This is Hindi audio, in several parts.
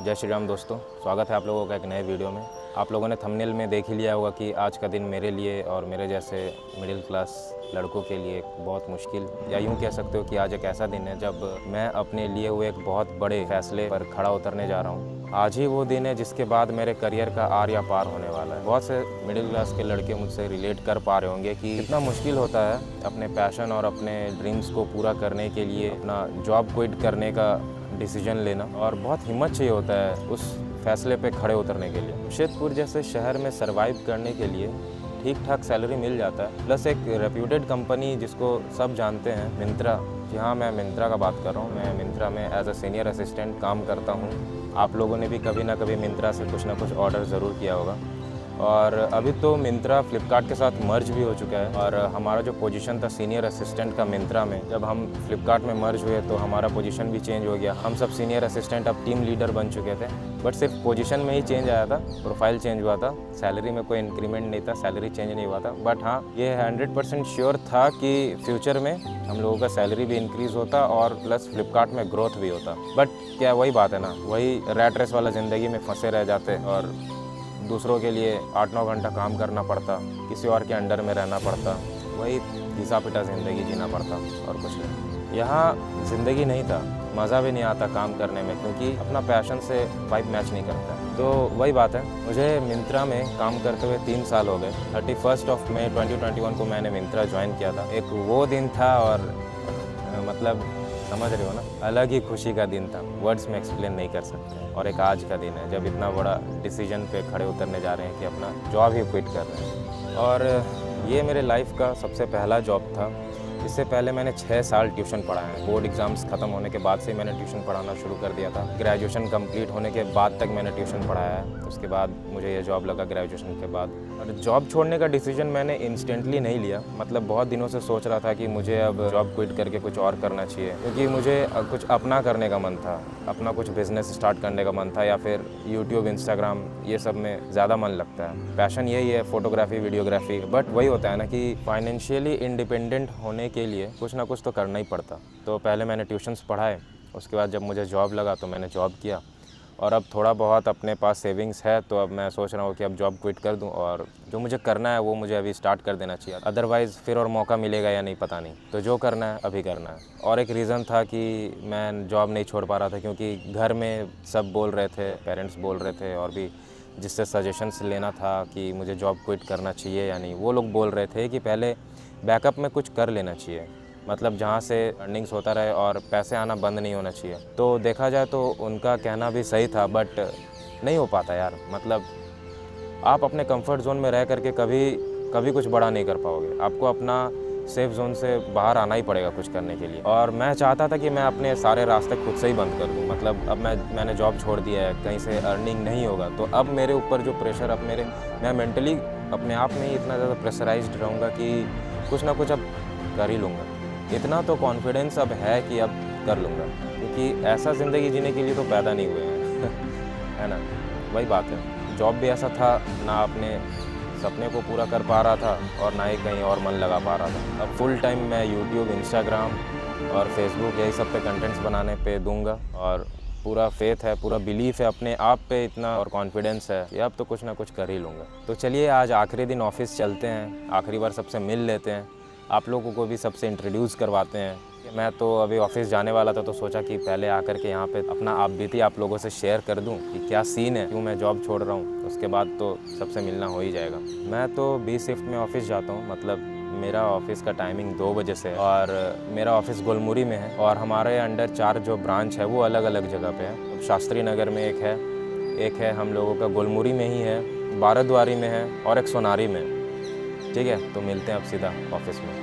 जय श्री राम दोस्तों, स्वागत है आप लोगों का एक नए वीडियो में। आप लोगों ने थंबनेल में देख ही लिया होगा कि आज का दिन मेरे लिए और मेरे जैसे मिडिल क्लास लड़कों के लिए एक बहुत मुश्किल या यूँ कह सकते हो कि आज एक ऐसा दिन है जब मैं अपने लिए हुए एक बहुत बड़े फैसले पर खड़ा उतरने जा रहा हूँ। आज ही वो दिन है जिसके बाद मेरे करियर का आर या पार होने वाला है। बहुत से मिडिल क्लास के लड़के मुझसे रिलेट कर पा रहे होंगे कि कितना मुश्किल होता है अपने पैशन और अपने ड्रीम्स को पूरा करने के लिए अपना जॉब क्विट करने का डिसीजन लेना, और बहुत हिम्मत चाहिए होता है उस फैसले पे खड़े उतरने के लिए। जमशेदपुर जैसे शहर में सरवाइव करने के लिए ठीक ठाक सैलरी मिल जाता है, प्लस एक रेप्यूटेड कंपनी जिसको सब जानते हैं, मिंत्रा। जी हाँ, मैं मिंत्रा का बात कर रहा हूँ। मैं मिंत्रा में एज अ सीनियर असिस्टेंट काम करता हूँ। आप लोगों ने भी कभी ना कभी मिंत्रा से कुछ ना कुछ ऑर्डर ज़रूर किया होगा। और अभी तो मिंत्रा फ्लिपकार्ट के साथ मर्ज भी हो चुका है, और हमारा जो पोजीशन था सीनियर असिस्टेंट का मिंत्रा में, जब हम फ्लिपकार्ट में मर्ज हुए तो हमारा पोजीशन भी चेंज हो गया। हम सब सीनियर असिस्टेंट अब टीम लीडर बन चुके थे, बट सिर्फ पोजीशन में ही चेंज आया था, प्रोफाइल चेंज हुआ था, सैलरी में कोई इंक्रीमेंट नहीं था, सैलरी चेंज नहीं हुआ था। बट हाँ, ये 100% श्योर था कि फ्यूचर में हम लोगों का सैलरी भी इंक्रीज़ होता और प्लस फ्लिपकार्ट में ग्रोथ भी होता। बट क्या वही बात है ना, वही रैट रेस वाला ज़िंदगी में फंसे रह जाते और दूसरों के लिए 8-9 घंटा काम करना पड़ता, किसी और के अंडर में रहना पड़ता, वही घिसा पिटा ज़िंदगी जीना पड़ता और कुछ नहीं। यहाँ ज़िंदगी नहीं था, मज़ा भी नहीं आता काम करने में, क्योंकि अपना पैशन से वाइब मैच नहीं करता। तो वही बात है, मुझे मिंत्रा में काम करते हुए 3 साल हो गए। 31 मई 2021 को मैंने मिंत्रा ज्वाइन किया था। एक वो दिन था और मतलब समझ रहे हो ना, अलग ही खुशी का दिन था, वर्ड्स में एक्सप्लेन नहीं कर सकते। और एक आज का दिन है जब इतना बड़ा डिसीजन पे खड़े उतरने जा रहे हैं कि अपना जॉब ही क्विट कर रहे हैं। और ये मेरे लाइफ का सबसे पहला जॉब था। इससे पहले मैंने 6 साल ट्यूशन पढ़ाया है। बोर्ड एग्ज़ाम्स ख़त्म होने के बाद से मैंने ट्यूशन पढ़ाना शुरू कर दिया था। ग्रेजुएशन कंप्लीट होने के बाद तक मैंने ट्यूशन पढ़ाया है। उसके बाद मुझे ये जॉब लगा ग्रेजुएशन के बाद। और जॉब छोड़ने का डिसीजन मैंने इंस्टेंटली नहीं लिया, मतलब बहुत दिनों से सोच रहा था कि मुझे अब जॉब क्विट करके कुछ और करना चाहिए, क्योंकि मुझे कुछ अपना करने का मन था, अपना कुछ बिज़नेस स्टार्ट करने का मन था, या फिर यूट्यूब, इंस्टाग्राम, ये सब में ज़्यादा मन लगता है। पैशन यही है, फ़ोटोग्राफी, वीडियोग्राफी। बट वही होता है ना कि फाइनेंशियली इंडिपेंडेंट होने के लिए कुछ ना कुछ तो करना ही पड़ता। तो पहले मैंने ट्यूशन्स पढ़ाए, उसके बाद जब मुझे जॉब लगा तो मैंने जॉब किया, और अब थोड़ा बहुत अपने पास सेविंग्स है, तो अब मैं सोच रहा हूँ कि अब जॉब क्विट कर दूँ और जो मुझे करना है वो मुझे अभी स्टार्ट कर देना चाहिए। अदरवाइज़ फिर और मौका मिलेगा या नहीं पता नहीं, तो जो करना है अभी करना है। और एक रीज़न था कि मैं जॉब नहीं छोड़ पा रहा था, क्योंकि घर में सब बोल रहे थे, पेरेंट्स बोल रहे थे, और भी जिससे सजेशंस लेना था कि मुझे जॉब क्विट करना चाहिए या नहीं, वो लोग बोल रहे थे कि पहले बैकअप में कुछ कर लेना चाहिए, मतलब जहाँ से अर्निंग्स होता रहे और पैसे आना बंद नहीं होना चाहिए। तो देखा जाए तो उनका कहना भी सही था, बट नहीं हो पाता यार। मतलब आप अपने कंफर्ट जोन में रह करके कभी कुछ बड़ा नहीं कर पाओगे। आपको अपना सेफ जोन से बाहर आना ही पड़ेगा कुछ करने के लिए। और मैं चाहता था कि मैं अपने सारे रास्ते खुद से ही बंद कर दूँ। मतलब अब मैंने जॉब छोड़ दिया है, कहीं से अर्निंग नहीं होगा, तो अब मेरे ऊपर जो प्रेशर, अब मैं मेंटली अपने आप में ही इतना ज़्यादा प्रेशराइज्ड रहूँगा कि कुछ ना कुछ अब कर ही लूँगा। इतना तो कॉन्फिडेंस अब है कि अब कर लूँगा, क्योंकि ऐसा ज़िंदगी जीने के लिए तो पैदा नहीं हुए हैं है ना। वही बात है, जॉब भी ऐसा था, ना अपने सपने को पूरा कर पा रहा था और ना ही कहीं और मन लगा पा रहा था। अब फुल टाइम मैं यूट्यूब, इंस्टाग्राम और फेसबुक, यही सब पे कंटेंट्स बनाने पे दूंगा, और पूरा फेथ है, पूरा बिलीफ है अपने आप पे इतना, और कॉन्फिडेंस है कि अब तो कुछ ना कुछ कर ही लूँगा। तो चलिए, आज आखिरी दिन ऑफिस चलते हैं, आखिरी बार सबसे मिल लेते हैं, आप लोगों को भी सबसे इंट्रोड्यूस करवाते हैं। मैं तो अभी ऑफिस जाने वाला था, तो सोचा कि पहले आकर के यहाँ पे अपना आप बीती आप लोगों से शेयर कर दूँ कि क्या सीन है, क्यों मैं जॉब छोड़ रहा हूँ। उसके बाद तो सबसे मिलना हो ही जाएगा। मैं तो 20 शिफ्ट में ऑफिस जाता हूँ, मतलब मेरा ऑफिस का टाइमिंग 2 बजे से है, और मेरा ऑफिस गोलमुरी में है, और हमारे अंडर 4 जो ब्रांच है वो अलग अलग जगह पे है। शास्त्री नगर में एक है हम लोगों का गोलमुरी में ही है, बाराद्वारी में है, और एक सोनारी में। ठीक है, तो मिलते हैं अब सीधा ऑफिस में।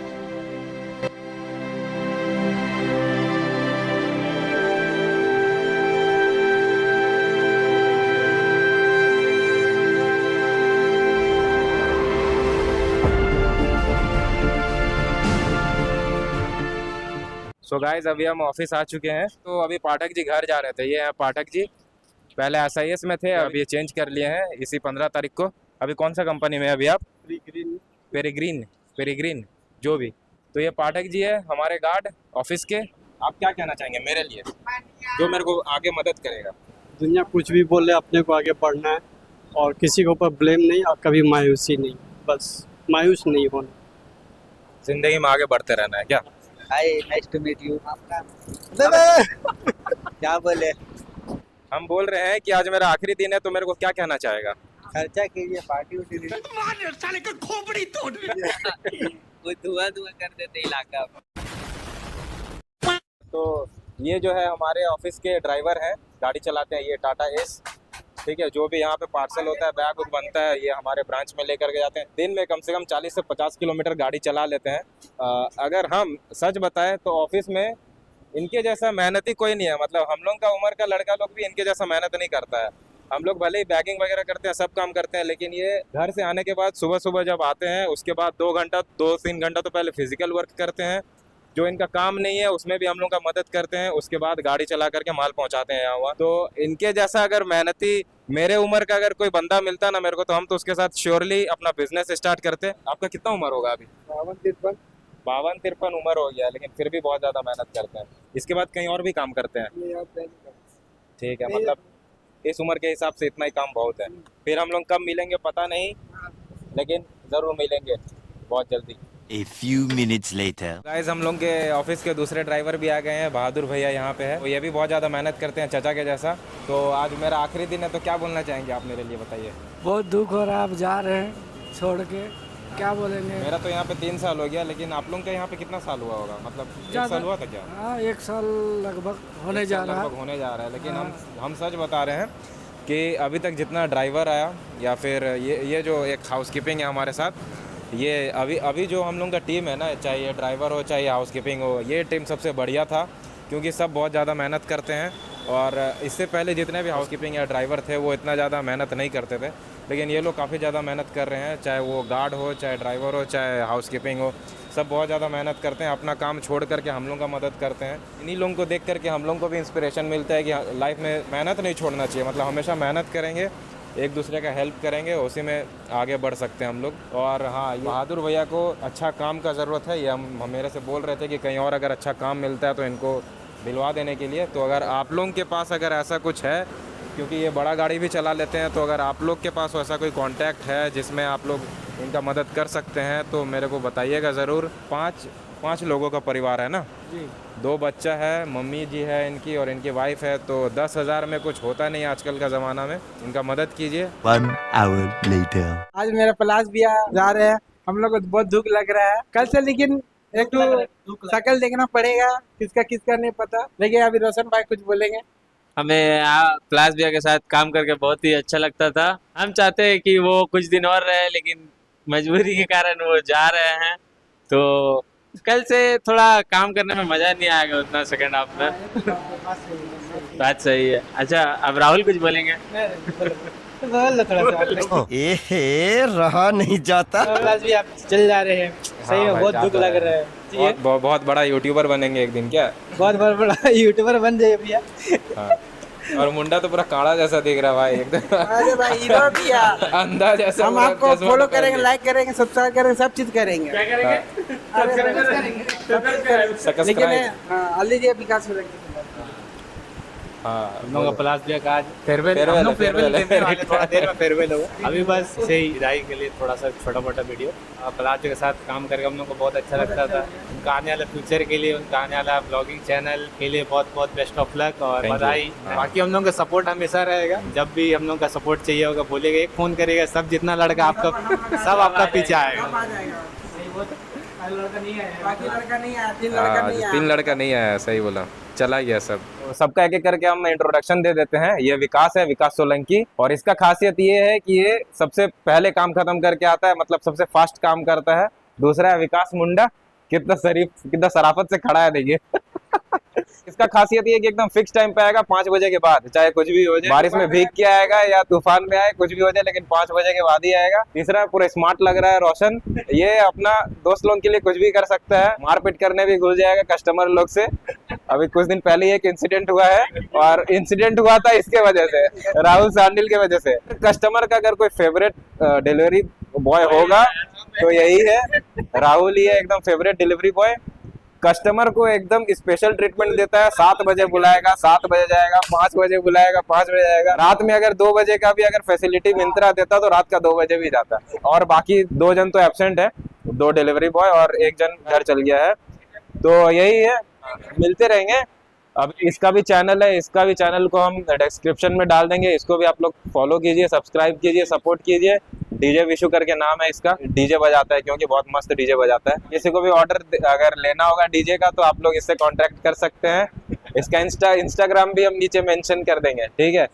सो गाइस, अभी हम ऑफिस आ चुके हैं। तो अभी पाठक जी घर जा रहे थे, ये है पाठक जी। पहले एसआईएस में थे, अब ये चेंज कर लिए हैं इसी 15 तारीख को। अभी कौन सा कंपनी में अभी आप? पेरिग्रीन। पेरिग्रीन जो भी। तो ये पाठक जी है हमारे गार्ड ऑफिस के। आप क्या कहना चाहेंगे मेरे लिए, जो मेरे को आगे मदद करेगा? दुनिया कुछ भी बोले, अपने को आगे बढ़ना है और किसी के ऊपर ब्लेम नहीं और कभी मायूसी नहीं, बस मायूस नहीं होना। जिंदगी में आगे बढ़ते रहना है क्या? हाय, नाइस टू मीट यू। क्या बोले? हम बोल रहे हैं कि आज मेरा आखिरी दिन है, तो मेरे को क्या कहना चाहेगा? खर्चा कीजिए, पार्टी उठी कोई धुआं धुआं कर देते इलाका में। तो ये जो है हमारे ऑफिस के ड्राइवर हैं, गाड़ी चलाते हैं, ये टाटा एस। ठीक है, जो भी यहाँ पे पार्सल होता है, बैग उग बनता है, ये हमारे ब्रांच में लेकर के जाते हैं। दिन में कम से कम 40 से 50 किलोमीटर गाड़ी चला लेते हैं। अगर हम सच बताएं तो ऑफिस में इनके जैसा मेहनती कोई नहीं है। मतलब हम लोग का उम्र का लड़का लोग भी इनके जैसा मेहनत नहीं करता है। हम लोग भले ही बैगिंग वगैरह करते हैं, सब काम करते हैं, लेकिन ये घर से आने के बाद सुबह सुबह जब आते हैं, उसके बाद 2-3 घंटा तो पहले फिजिकल वर्क करते हैं, जो इनका काम नहीं है उसमें भी हम लोग का मदद करते हैं। उसके बाद गाड़ी चला करके माल पहुंचाते हैं यहाँ वहाँ। तो इनके जैसा अगर मेहनती मेरे उम्र का अगर कोई बंदा मिलता ना मेरे को, तो हम तो उसके साथ श्योरली अपना बिजनेस स्टार्ट करते। आपका कितना उम्र होगा अभी? 52-53 उम्र हो गया, लेकिन फिर भी बहुत ज़्यादा मेहनत करते हैं। इसके बाद कहीं और भी काम करते हैं? ठीक है, मतलब इस उम्र के हिसाब से इतना ही काम बहुत है। फिर हम लोग कब मिलेंगे पता नहीं, लेकिन ज़रूर मिलेंगे बहुत जल्दी। A few minutes later. Guys, हम लोग के ऑफिस के दूसरे ड्राइवर भी आ गए हैं। बहादुर भैया यहाँ पे है, तो ये भी बहुत ज़्यादा मेहनत करते हैं चाचा के जैसा। तो आज मेरा आखिरी दिन है, तो क्या बोलना चाहेंगे आप मेरे लिए, बताइए। बहुत दुख हो रहा है, आप जा रहे हैं छोड़ के, क्या बोलेंगे। मेरा तो यहाँ पे 3 साल हो गया, लेकिन आप लोग का यहाँ पे कितना साल हुआ होगा? मतलब 1 साल हुआ था क्या? हाँ, 1 साल लगभग होने जा रहा है। होने जा रहा है, लेकिन हम सच बता रहे हैं कि अभी तक जितना ड्राइवर आया या फिर ये जो एक हाउसकीपिंग है हमारे साथ, ये अभी जो हम लोग का टीम है ना, चाहे ये ड्राइवर हो चाहे हाउसकीपिंग हो, ये टीम सबसे बढ़िया था, क्योंकि सब बहुत ज़्यादा मेहनत करते हैं। और इससे पहले जितने भी हाउसकीपिंग या ड्राइवर थे वो इतना ज़्यादा मेहनत नहीं करते थे, लेकिन ये लोग काफ़ी ज़्यादा मेहनत कर रहे हैं। चाहे वो गार्ड हो, चाहे ड्राइवर हो, चाहे हाउसकीपिंग हो, सब बहुत ज़्यादा मेहनत करते हैं। अपना काम छोड़ करके हम लोग का मदद करते हैं। इन्हीं लोगों को देख करके हम लोगों को भी इंस्पिरेशन मिलता है कि लाइफ में मेहनत नहीं छोड़ना चाहिए। मतलब हमेशा मेहनत करेंगे, एक दूसरे का हेल्प करेंगे, उसी में आगे बढ़ सकते हैं हम लोग। और हाँ, बहादुर भैया को अच्छा काम का ज़रूरत है, ये हम मेरे से बोल रहे थे कि कहीं और अगर अच्छा काम मिलता है तो इनको दिलवा देने के लिए। तो अगर आप लोगों के पास अगर ऐसा कुछ है, क्योंकि ये बड़ा गाड़ी भी चला लेते हैं, तो अगर आप लोग के पास ऐसा कोई कांटेक्ट है जिसमें आप लोग इनका मदद कर सकते हैं तो मेरे को बताइएगा ज़रूर। 5 लोगों का परिवार है ना जी, 2 बच्चा है, मम्मी जी है इनकी और इनकी वाइफ है, तो 10,000 में कुछ होता नहीं आजकल का ज़माना में। इनका मदद कीजिए। 1 hour later. आज मेरा प्लास भी जा रहे हैं, हम लोग को बहुत दुख लग रहा है कल से, लेकिन एक तो शक्ल देखना पड़ेगा, किसका नहीं पता। लेकिन अभी रोशन भाई कुछ बोलेंगे। हमें प्लास भैया के साथ काम करके बहुत ही अच्छा लगता था। हम चाहते हैं कि वो कुछ दिन और रहे, लेकिन मजबूरी के कारण वो जा रहे हैं, तो कल से थोड़ा काम करने में मजा नहीं आएगा उतना सेकंड हाफ में। बात सही है। अच्छा, अब राहुल कुछ बोलेंगे? रहा नहीं जाता। प्लास भी आप चल जा रहे हैं, सही में बहुत दुख लग रहा है। बहुत बड़ा यूट्यूबर बनेंगे एक दिन क्या? बहुत बड़ा यूट्यूबर बन जाए भैया। हाँ। और मुंडा तो पूरा काला जैसा दिख रहा है भाई, एकदम। अरे भाई, हीरो भी यार। अंधा जैसा। हम आपको फॉलो करेंगे, लाइक करेंगे, सब्सक्राइब करेंगे, सब चीज करेंगे। क्या करेंगे? लेकिन अली जी विकास हो जाएंगे। हाँ, हम लोग का प्लास भैया का आज फेयरवेल देने वाले, थोड़ा देर में फेयरवेल होगा। अभी बस सही विदाई के लिए थोड़ा सा छोटा मोटा वीडियो। प्लास के साथ काम करके हम लोग को बहुत अच्छा लगता था। उनका आने वाला फ्यूचर के लिए, उनका आने वाला ब्लॉगिंग चैनल के लिए बहुत बहुत बेस्ट ऑफ लक और बधाई। बाकी हम लोग का सपोर्ट हमेशा रहेगा, जब भी हम लोग का सपोर्ट चाहिए होगा बोलिएगा, एक फ़ोन करिएगा, सब जितना लड़का आपका सब आपका पीछे आएगा। तीन लड़का नहीं आया, सही बोला, चला गया सब। सबका एक एक करके हम इंट्रोडक्शन दे देते हैं। ये विकास है, विकास सोलंकी, और इसका खासियत ये है कि ये सबसे पहले काम खत्म करके आता है, मतलब सबसे फास्ट काम करता है। दूसरा है विकास मुंडा, कितना शरीफ, कितना शराफत से खड़ा है, देखिए। इसका खासियत ये है कि एकदम फिक्स टाइम पे आएगा 5 बजे के बाद, चाहे कुछ भी हो जाए, बारिश में भीग के आएगा या तूफान में आए, कुछ भी हो जाए, लेकिन 5 बजे के बाद ही आएगा। तीसरा पूरा स्मार्ट लग रहा है रोशन, ये अपना दोस्त लोग के लिए कुछ भी कर सकता है, मारपीट करने भी घुस जाएगा कस्टमर लोग से। अभी कुछ दिन पहले ही एक इंसिडेंट हुआ है, और इंसिडेंट हुआ था इसके वजह से, राहुल सांडिल के वजह से। कस्टमर का अगर कोई फेवरेट डिलीवरी बॉय होगा तो यही है, राहुल ही है, एकदम फेवरेट डिलीवरी बॉय। कस्टमर को एकदम स्पेशल ट्रीटमेंट देता है। 7 बजे बुलाएगा, 7 बजे जाएगा, 5 बजे बुलाएगा, 5 बजे जाएगा। रात में अगर 2 बजे का भी अगर फैसिलिटी मिंत्रा देता तो रात का 2 बजे भी जाता। और बाकी 2 जन तो एब्सेंट है, 2 डिलीवरी बॉय और 1 जन घर चल गया है। तो यही है, मिलते रहेंगे। अब इसका भी चैनल है, इसका भी चैनल को हम डिस्क्रिप्शन में डाल देंगे। इसको भी आप लोग फॉलो कीजिए, सब्सक्राइब कीजिए, सपोर्ट कीजिए। डीजे विशु करके नाम है इसका, डीजे बजाता है क्योंकि बहुत मस्त डीजे बजाता है। किसी को भी ऑर्डर अगर लेना होगा डीजे का तो आप लोग इससे कांटेक्ट कर सकते हैं। इसका इंस्टाग्राम भी हम नीचे मेंशन कर देंगे, ठीक है।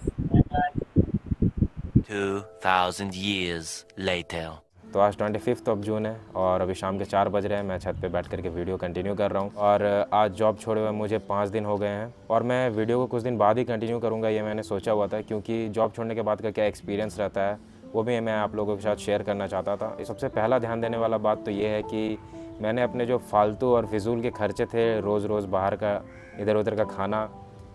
2000 years later. तो आज 25 जून है और अभी शाम के 4 बज रहे हैं। मैं छत पे बैठ करके वीडियो कंटिन्यू कर रहा हूँ और आज जॉब छोड़े हुए मुझे 5 दिन हो गए हैं और मैं वीडियो को कुछ दिन बाद ही कंटिन्यू करूँगा, ये मैंने सोचा हुआ था। क्योंकि जॉब छोड़ने के बाद का क्या एक्सपीरियंस रहता है वो भी मैं आप लोगों के साथ शेयर करना चाहता था। सबसे पहला ध्यान देने वाला बात तो ये है कि मैंने अपने जो फालतू और फिजूल के खर्चे थे, रोज़ रोज़ बाहर का इधर उधर का खाना,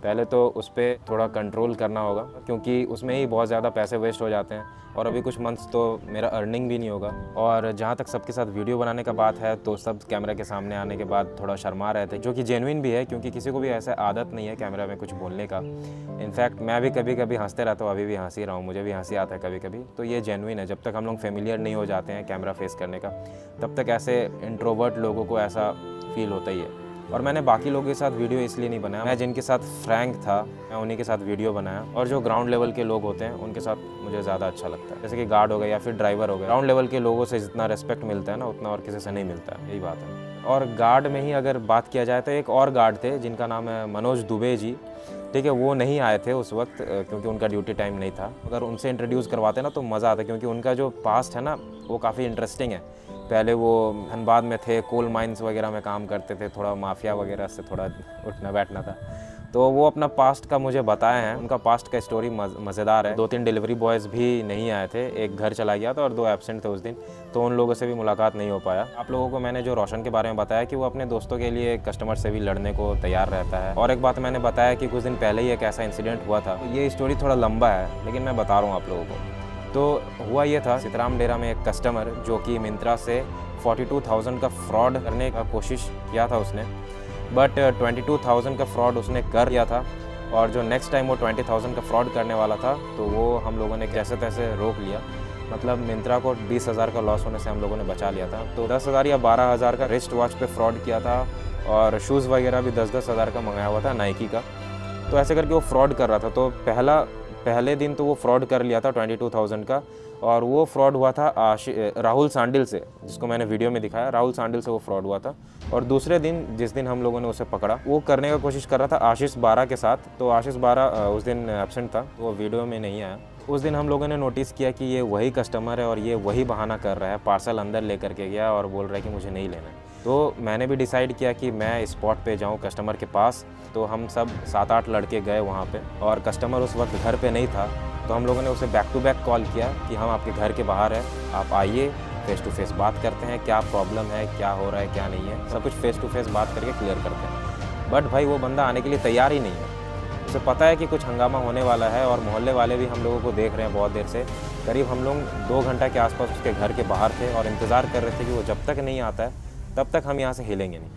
पहले तो उस पर थोड़ा कंट्रोल करना होगा क्योंकि उसमें ही बहुत ज़्यादा पैसे वेस्ट हो जाते हैं और अभी कुछ मंथ्स तो मेरा अर्निंग भी नहीं होगा। और जहाँ तक सबके साथ वीडियो बनाने का बात है तो सब कैमरा के सामने आने के बाद थोड़ा शर्मा रहे थे, जो कि जेन्युइन भी है क्योंकि किसी को भी ऐसा आदत नहीं है कैमरा में कुछ बोलने का। इनफैक्ट मैं भी कभी कभी हंसते रहता हूँ, अभी भी हंस ही रहा हूँ, मुझे भी हंसी आता है कभी कभी। तो ये जेन्युइन है, जब तक हम लोग फेमिलियर नहीं हो जाते हैं कैमरा फेस करने का तब तक ऐसे इंट्रोवर्ट लोगों को ऐसा फील होता ही है। और मैंने बाकी लोगों के साथ वीडियो इसलिए नहीं बनाया, मैं जिनके साथ फ्रैंक था मैं उन्हीं के साथ वीडियो बनाया। और जो ग्राउंड लेवल के लोग होते हैं उनके साथ मुझे ज़्यादा अच्छा लगता है, जैसे कि गार्ड हो गए या फिर ड्राइवर हो गए। ग्राउंड लेवल के लोगों से जितना रिस्पेक्ट मिलता है ना उतना और किसी से नहीं मिलता है, यही बात है। और गार्ड में ही अगर बात किया जाए तो एक और गार्ड थे जिनका नाम है मनोज दुबे जी, ठीक है। वो नहीं आए थे उस वक्त क्योंकि उनका ड्यूटी टाइम नहीं था। अगर उनसे इंट्रोड्यूस करवाते ना तो मज़ा आता क्योंकि उनका जो पास्ट है ना वो काफ़ी इंटरेस्टिंग है। पहले वो धनबाद में थे, कोल माइंस वगैरह में काम करते थे, थोड़ा माफिया वगैरह से थोड़ा उठना बैठना था। तो वो अपना पास्ट का मुझे बताए हैं, उनका पास्ट का स्टोरी मज़ेदार है। 2-3 डिलीवरी बॉयज़ भी नहीं आए थे, एक घर चला गया था और 2 एब्सेंट थे उस दिन, तो उन लोगों से भी मुलाकात नहीं हो पाया। आप लोगों को मैंने जो रोशन के बारे में बताया कि वो अपने दोस्तों के लिए कस्टमर से भी लड़ने को तैयार रहता है। और एक बात मैंने बताया कि कुछ दिन पहले ही एक ऐसा इंसिडेंट हुआ था। ये स्टोरी थोड़ा लंबा है लेकिन मैं बता रहा हूँ आप लोगों को। तो हुआ ये था, सीताराम डेरा में एक कस्टमर जो कि मिंत्रा से 42,000 का फ्रॉड करने का कोशिश किया था उसने, बट 22,000 का फ्रॉड उसने कर दिया था। और जो नेक्स्ट टाइम वो 20,000 का फ्रॉड करने वाला था तो वो हम लोगों ने जैसे तैसे रोक लिया। मतलब मिंत्रा को 20,000 का लॉस होने से हम लोगों ने बचा लिया था। तो 10,000 या 12,000 का रिस्ट वॉच पे फ्रॉड किया था और शूज़ वगैरह भी 10-10 हज़ार का मंगाया हुआ था नाइकी का। तो ऐसे करके वो फ्रॉड कर रहा था। तो पहले दिन तो वो फ्रॉड कर लिया था 22,000 का, और वो फ्रॉड हुआ था राहुल सांडिल से, जिसको मैंने वीडियो में दिखाया। राहुल सांडिल से वो फ्रॉड हुआ था। और दूसरे दिन जिस दिन हम लोगों ने उसे पकड़ा, वो करने का कोशिश कर रहा था आशीष बारा के साथ। तो आशीष बारा उस दिन एब्सेंट था, वो वीडियो में नहीं आया। उस दिन हम लोगों ने नोटिस किया कि ये वही कस्टमर है और ये वही बहाना कर रहा है। पार्सल अंदर लेकर के गया और बोल रहा है कि मुझे नहीं लेना है। तो मैंने भी डिसाइड किया कि मैं स्पॉट पे जाऊं कस्टमर के पास। तो हम सब 7-8 लड़के गए वहाँ पे और कस्टमर उस वक्त घर पे नहीं था। तो हम लोगों ने उसे बैक टू बैक कॉल किया कि हम आपके घर के बाहर हैं, आप आइए, फेस टू फेस बात करते हैं, क्या प्रॉब्लम है, क्या हो रहा है, क्या नहीं है, सब कुछ फेस टू फेस बात करके क्लियर करते हैं। बट भाई वो बंदा आने के लिए तैयार ही नहीं है। उसे पता है कि कुछ हंगामा होने वाला है और मोहल्ले वाले भी हम लोगों को देख रहे हैं बहुत देर से। करीब हम लोग 2 घंटा के आसपास उसके घर के बाहर थे और इंतज़ार कर रहे थे कि वो जब तक नहीं आता है तब तक हम यहाँ से हिलेंगे नहीं।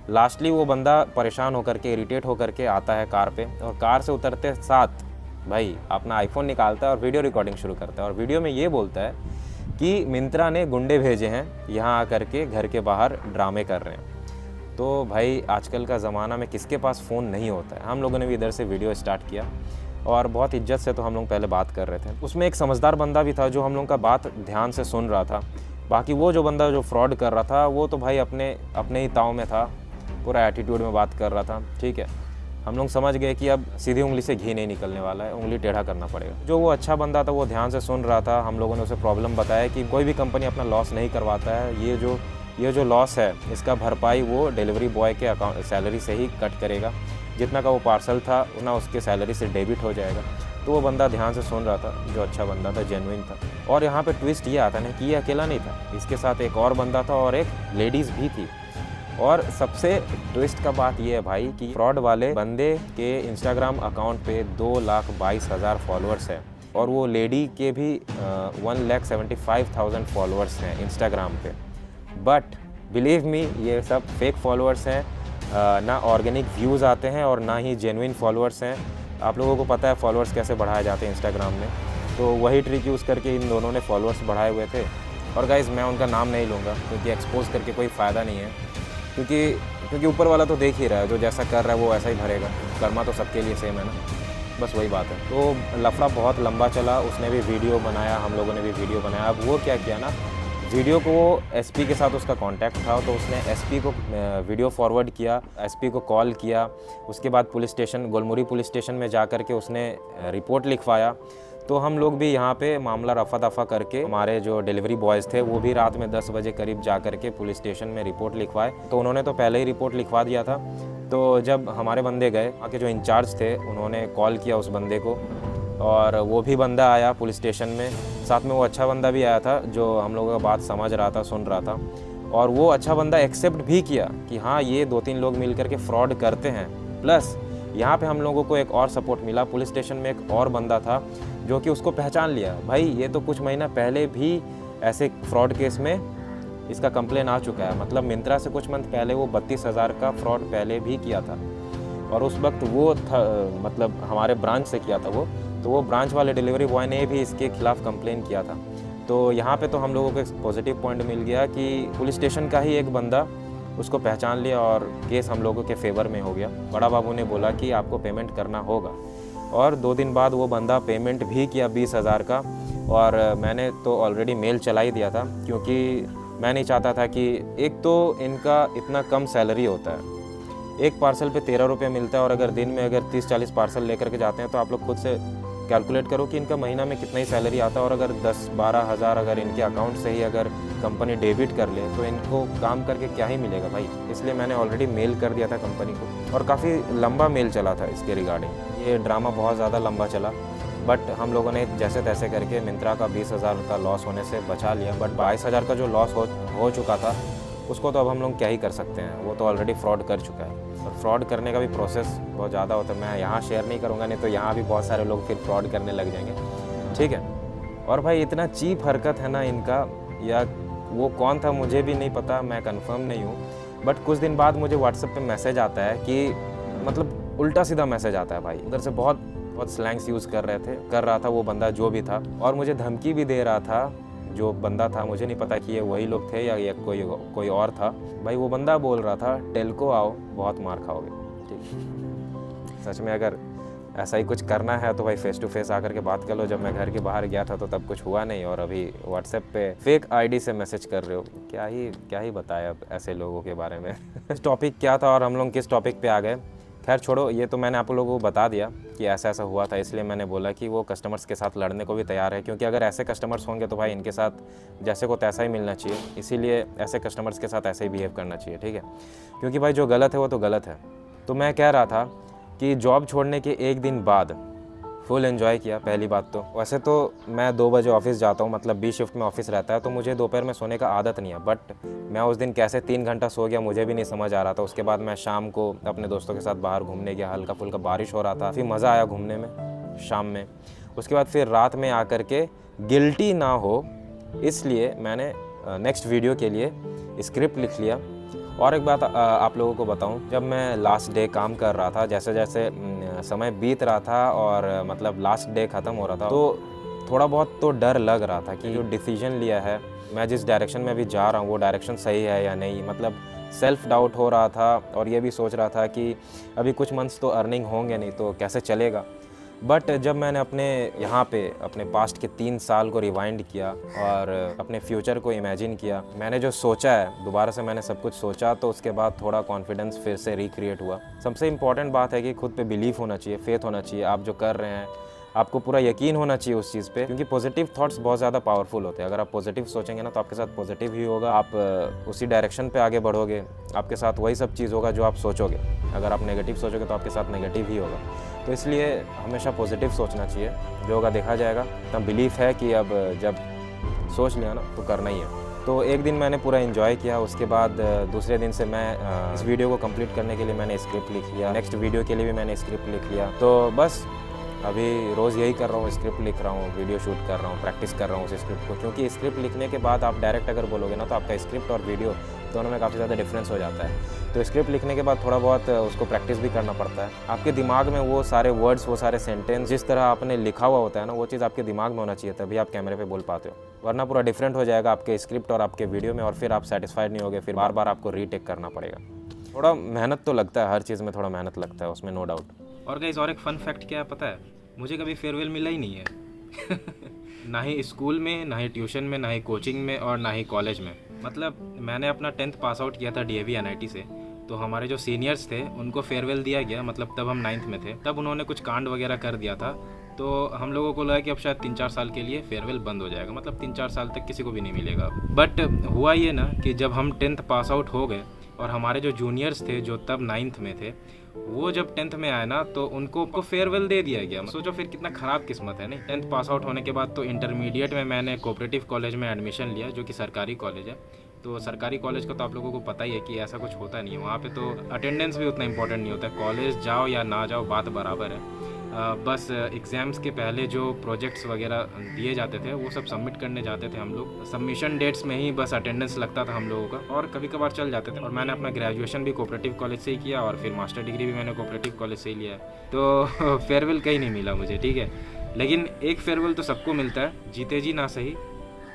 लास्टली वो बंदा परेशान होकर के, इरिटेट होकर के आता है कार पे, और कार से उतरते साथ भाई अपना आईफोन निकालता है और वीडियो रिकॉर्डिंग शुरू करता है। और वीडियो में ये बोलता है कि मिंत्रा ने गुंडे भेजे हैं यहाँ आकर के घर के बाहर ड्रामे कर रहे हैं। तो भाई आजकल का ज़माना में किसके पास फ़ोन नहीं होता है। हम लोगों ने भी इधर से वीडियो स्टार्ट किया और बहुत इज्जत से तो हम लोग पहले बात कर रहे थे। उसमें एक समझदार बंदा भी था जो हम लोग का बात ध्यान से सुन रहा था। बाकी वो जो बंदा जो फ्रॉड कर रहा था वो तो भाई अपने ही ताव में था, पूरा एटीट्यूड में बात कर रहा था। ठीक है, हम लोग समझ गए कि अब सीधी उंगली से घी नहीं निकलने वाला है, उंगली टेढ़ा करना पड़ेगा। जो वो अच्छा बंदा था वो ध्यान से सुन रहा था। हम लोगों ने उसे प्रॉब्लम बताया कि कोई भी कंपनी अपना लॉस नहीं करवाता है, ये जो लॉस है इसका भरपाई वो डिलीवरी बॉय के अकाउंट सैलरी से ही कट करेगा। जितना का वो पार्सल था उतना उसके सैलरी से डेबिट हो जाएगा। तो वो बंदा ध्यान से सुन रहा था, जो अच्छा बंदा था, जेन्युइन था। और यहाँ पे ट्विस्ट ये आता है कि ये अकेला नहीं था, इसके साथ एक और बंदा था और एक लेडीज़ भी थी। और सबसे ट्विस्ट का बात ये है भाई कि फ्रॉड वाले बंदे के इंस्टाग्राम अकाउंट पे 2,22,000 फॉलोअर्स हैं और वो लेडी के भी 1,75,000 फॉलोअर्स हैं इंस्टाग्राम पे। बट बिलीव मी, ये सब फेक फॉलोअर्स हैं। ना ऑर्गेनिक व्यूज़ आते हैं और ना ही जेन्युइन फॉलोअर्स हैं। आप लोगों को पता है फॉलोअर्स कैसे बढ़ाए जाते हैं इंस्टाग्राम में, तो वही ट्रिक यूज़ करके इन दोनों ने फॉलोअर्स बढ़ाए हुए थे। और गाइज़ मैं उनका नाम नहीं लूँगा क्योंकि एक्सपोज करके कोई फ़ायदा नहीं है, क्योंकि ऊपर वाला तो देख ही रहा है, जो जैसा कर रहा है वो ऐसा ही भरेगा। कर्मा तो सबके लिए सेम है ना, बस वही बात है। तो लफड़ा बहुत लंबा चला, उसने भी वीडियो बनाया, हम लोगों ने भी वीडियो बनाया। अब वो क्या किया ना, वीडियो को वो एसपी के साथ उसका कांटेक्ट था, तो उसने एसपी को वीडियो फॉरवर्ड किया, एसपी को कॉल किया। उसके बाद police station, Golmuri police station में जा कर के उसने रिपोर्ट लिखवाया। तो हम लोग भी यहाँ पे मामला रफा दफा करके, हमारे जो डिलीवरी बॉयज़ थे वो भी रात में 10 बजे करीब जा कर के पुलिस स्टेशन में रिपोर्ट लिखवाए। तो उन्होंने तो पहले ही रिपोर्ट लिखवा दिया था। तो जब हमारे बंदे गए, वहाँ के जो इंचार्ज थे उन्होंने कॉल किया उस बंदे को, और वो भी बंदा आया पुलिस स्टेशन में। साथ में वो अच्छा बंदा भी आया था जो हम लोगों का बात समझ रहा था, सुन रहा था। और वो अच्छा बंदा एक्सेप्ट भी किया कि हाँ ये 2-3 लोग मिल करके फ्रॉड करते हैं। प्लस यहाँ पे हम लोगों को एक और सपोर्ट मिला, पुलिस स्टेशन में एक और बंदा था जो कि उसको पहचान लिया। भाई ये तो कुछ महीना पहले भी ऐसे फ्रॉड केस में इसका कंप्लेन आ चुका है। मतलब मिंत्रा से कुछ मंथ पहले वो 32,000 का फ्रॉड पहले भी किया था, और उस वक्त वो था, मतलब हमारे ब्रांच से किया था वो। तो वो ब्रांच वाले डिलीवरी बॉय ने भी इसके खिलाफ़ कंप्लेन किया था। तो यहाँ पे तो हम लोगों को एक पॉजिटिव पॉइंट मिल गया कि पुलिस स्टेशन का ही एक बंदा उसको पहचान लिया और केस हम लोगों के फेवर में हो गया। बड़ा बाबू ने बोला कि आपको पेमेंट करना होगा, और 2 दिन बाद वो बंदा पेमेंट भी किया 20,000 का। और मैंने तो ऑलरेडी मेल चला ही दिया था, क्योंकि मैं नहीं चाहता था कि, एक तो इनका इतना कम सैलरी होता है, एक पार्सल पे 13 रुपये मिलता है, और अगर दिन में अगर 30-40 पार्सल लेकर के जाते हैं तो आप लोग खुद से कैलकुलेट करो कि इनका महीना में कितना ही सैलरी आता है। और अगर 10-12 हज़ार अगर इनके अकाउंट से ही अगर कंपनी डेबिट कर ले तो इनको काम करके क्या ही मिलेगा भाई। इसलिए मैंने ऑलरेडी मेल कर दिया था कंपनी को, और काफ़ी लंबा मेल चला था इसके रिगार्डिंग। ये ड्रामा बहुत ज़्यादा लंबा चला, बट हम लोगों ने जैसे तैसे करके मिंत्रा का 20,000 का लॉस होने से बचा लिया। बट 22,000 का जो लॉस हो चुका था उसको तो अब हम लोग क्या ही कर सकते हैं, वो तो ऑलरेडी फ्रॉड कर चुका है। और फ्रॉड करने का भी प्रोसेस बहुत ज़्यादा होता है, मैं यहाँ शेयर नहीं करूँगा, नहीं तो यहाँ भी बहुत सारे लोग फिर फ्रॉड करने लग जाएंगे, ठीक है। और भाई इतना चीप हरकत है ना इनका, या वो कौन था मुझे भी नहीं पता, मैं कंफर्म नहीं हूँ। बट कुछ दिन बाद मुझे व्हाट्सएप पे मैसेज आता है कि, मतलब उल्टा सीधा मैसेज आता है भाई, उधर से बहुत स्लैंग्स यूज़ कर रहा था वो बंदा जो भी था, और मुझे धमकी भी दे रहा था जो बंदा था। मुझे नहीं पता कि ये वही लोग थे या ये कोई और था। भाई वो बंदा बोल रहा था टेल्को आओ, बहुत मार खाओगे। ठीक, सच में अगर ऐसा ही कुछ करना है तो भाई फेस टू फेस आकर के बात कर लो। जब मैं घर के बाहर गया था तो तब कुछ हुआ नहीं, और अभी व्हाट्सएप पे फेक आईडी से मैसेज कर रहे हो। क्या ही बताया अब ऐसे लोगों के बारे में। इस टॉपिक क्या था और हम लोग किस टॉपिक पे आ गए, खैर छोड़ो, ये तो मैंने आप लोगों को बता दिया कि ऐसा ऐसा हुआ था। इसलिए मैंने बोला कि वो कस्टमर्स के साथ लड़ने को भी तैयार है, क्योंकि अगर ऐसे कस्टमर्स होंगे तो भाई इनके साथ जैसे को तैसा ही मिलना चाहिए। इसीलिए ऐसे कस्टमर्स के साथ ऐसे ही बिहेव करना चाहिए, ठीक है। क्योंकि भाई जो गलत है वो तो गलत है। तो मैं कह रहा था कि जॉब छोड़ने के 1 दिन बाद फुल एंजॉय किया। पहली बात तो वैसे तो मैं 2 बजे ऑफिस जाता हूँ, मतलब बी शिफ्ट में ऑफिस रहता है, तो मुझे दोपहर में सोने का आदत नहीं है। बट मैं उस दिन कैसे 3 घंटा सो गया मुझे भी नहीं समझ आ रहा था। उसके बाद मैं शाम को अपने दोस्तों के साथ बाहर घूमने गया, हल्का फुल्का बारिश हो रहा था, फिर मज़ा आया घूमने में शाम में। उसके बाद फिर रात में आकर के गिल्टी ना हो इसलिए मैंने नेक्स्ट वीडियो के लिए स्क्रिप्ट लिख लिया। और एक बात आप लोगों को बताऊं, जब मैं लास्ट डे काम कर रहा था, जैसे जैसे समय बीत रहा था और मतलब लास्ट डे ख़त्म हो रहा था, तो थोड़ा बहुत तो डर लग रहा था कि जो डिसीजन लिया है, मैं जिस डायरेक्शन में अभी जा रहा हूँ वो डायरेक्शन सही है या नहीं। मतलब सेल्फ डाउट हो रहा था, और ये भी सोच रहा था कि अभी कुछ मंथ्स तो अर्निंग होंगे नहीं तो कैसे चलेगा। बट जब मैंने अपने यहाँ पे अपने पास्ट के 3 साल को रिवाइंड किया और अपने फ्यूचर को इमेजिन किया, मैंने जो सोचा है दोबारा से मैंने सब कुछ सोचा, तो उसके बाद थोड़ा कॉन्फिडेंस फिर से रिक्रिएट हुआ। सबसे इम्पॉर्टेंट बात है कि खुद पे बिलीफ होना चाहिए, फेथ होना चाहिए। आप जो कर रहे हैं आपको पूरा यकीन होना चाहिए उस चीज़ पे, क्योंकि पॉजिटिव थॉट्स बहुत ज़्यादा पावरफुल होते हैं। अगर आप पॉजिटिव सोचेंगे ना तो आपके साथ पॉजिटिव ही होगा, आप उसी डायरेक्शन पे आगे बढ़ोगे, आपके साथ वही सब चीज़ होगा जो आप सोचोगे। अगर आप नेगेटिव सोचोगे तो आपके साथ नेगेटिव ही होगा। तो इसलिए हमेशा पॉजिटिव सोचना चाहिए, जो होगा देखा जाएगा। इतना बिलीफ है कि अब जब सोच लिया ना तो करना ही है। तो एक दिन मैंने पूरा एंजॉय किया, उसके बाद दूसरे दिन से मैं इस वीडियो को कंप्लीट करने के लिए मैंने स्क्रिप्ट लिख लिया, नेक्स्ट वीडियो के लिए भी मैंने स्क्रिप्ट लिख लिया। तो बस अभी रोज़ यही कर रहा हूँ, स्क्रिप्ट लिख रहा हूँ, वीडियो शूट कर रहा हूँ, प्रैक्टिस कर रहा हूँ उस स्क्रिप्ट को, क्योंकि स्क्रिप्ट लिखने के बाद आप डायरेक्ट अगर बोलोगे ना तो आपका स्क्रिप्ट और वीडियो दोनों में काफ़ी ज़्यादा डिफरेंस हो जाता है। तो स्क्रिप्ट लिखने के बाद थोड़ा बहुत उसको प्रैक्टिस भी करना पड़ता है। आपके दिमाग में वो सारे वर्ड्स, वो सारे सेंटेंस जिस तरह आपने लिखा हुआ होता है ना, वो चीज़ आपके दिमाग में होना चाहिए, तभी आप कैमरे पे बोल पाते हो, वरना पूरा डिफरेंट हो जाएगा आपके स्क्रिप्ट और आपके वीडियो में, और फिर आप सेटिस्फाइड नहीं होगे, फिर बार बार आपको रीटेक करना पड़ेगा। थोड़ा मेहनत तो लगता है, हर चीज़ में थोड़ा मेहनत लगता है, उसमें नो डाउट। और गाइस और एक फ़न फैक्ट क्या है पता है, मुझे कभी फेयरवेल मिला ही नहीं है ना ही स्कूल में, ना ही ट्यूशन में, ना ही कोचिंग में, और ना ही कॉलेज में। मतलब मैंने अपना 10th पास आउट किया था DAV NIT से, तो हमारे जो सीनियर्स थे उनको फेयरवेल दिया गया, मतलब तब हम 9th में थे, तब उन्होंने कुछ कांड वगैरह कर दिया था, तो हम लोगों को लगा कि अब शायद 3-4 साल के लिए फेयरवेल बंद हो जाएगा, मतलब 3-4 साल तक किसी को भी नहीं मिलेगा। बट हुआ ये ना कि जब हम 10th पास आउट हो गए और हमारे जो जूनियर्स थे जो तब 9th में थे, वो जब 10th में आए ना तो उनको फेयरवेल दे दिया गया। सोचो फिर कितना ख़राब किस्मत है। नहीं, 10th पास आउट होने के बाद तो इंटरमीडिएट में मैंने कोऑपरेटिव कॉलेज में एडमिशन लिया, जो कि सरकारी कॉलेज है। तो सरकारी कॉलेज का तो आप लोगों को पता ही है कि ऐसा कुछ होता नहीं है वहाँ पे, तो अटेंडेंस भी उतना इंपॉर्टेंट नहीं होता है, कॉलेज जाओ या ना जाओ बात बराबर है। बस एग्ज़ाम्स के पहले जो प्रोजेक्ट्स वगैरह दिए जाते थे वो सब सबमिट करने जाते थे हम लोग, सबमिशन डेट्स में ही बस अटेंडेंस लगता था हम लोगों का, और कभी कभार चल जाते थे। और मैंने अपना ग्रेजुएशन भी कोऑपरेटिव कॉलेज से ही किया, और फिर मास्टर डिग्री भी मैंने कोऑपरेटिव कॉलेज से ही लिया है। तो फेयरवेल कहीं नहीं मिला मुझे, ठीक है, लेकिन एक फेयरवेल तो सबको मिलता है, जीते जी ना सही,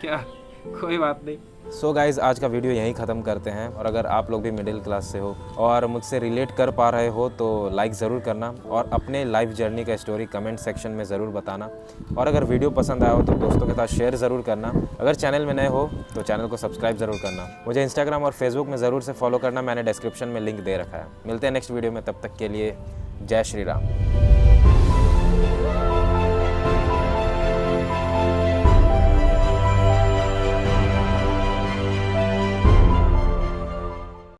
क्या कोई बात नहीं। सो गाइज़, आज का वीडियो यहीं ख़त्म करते हैं, और अगर आप लोग भी मिडिल क्लास से हो और मुझसे रिलेट कर पा रहे हो तो लाइक ज़रूर करना, और अपने लाइफ जर्नी का स्टोरी कमेंट सेक्शन में ज़रूर बताना, और अगर वीडियो पसंद आया हो तो दोस्तों के साथ शेयर ज़रूर करना। अगर चैनल में नए हो तो चैनल को सब्सक्राइब ज़रूर करना। मुझे इंस्टाग्राम और फेसबुक में ज़रूर से फॉलो करना, मैंने डिस्क्रिप्शन में लिंक दे रखा है। मिलते हैं नेक्स्ट वीडियो में, तब तक के लिए जय श्री राम।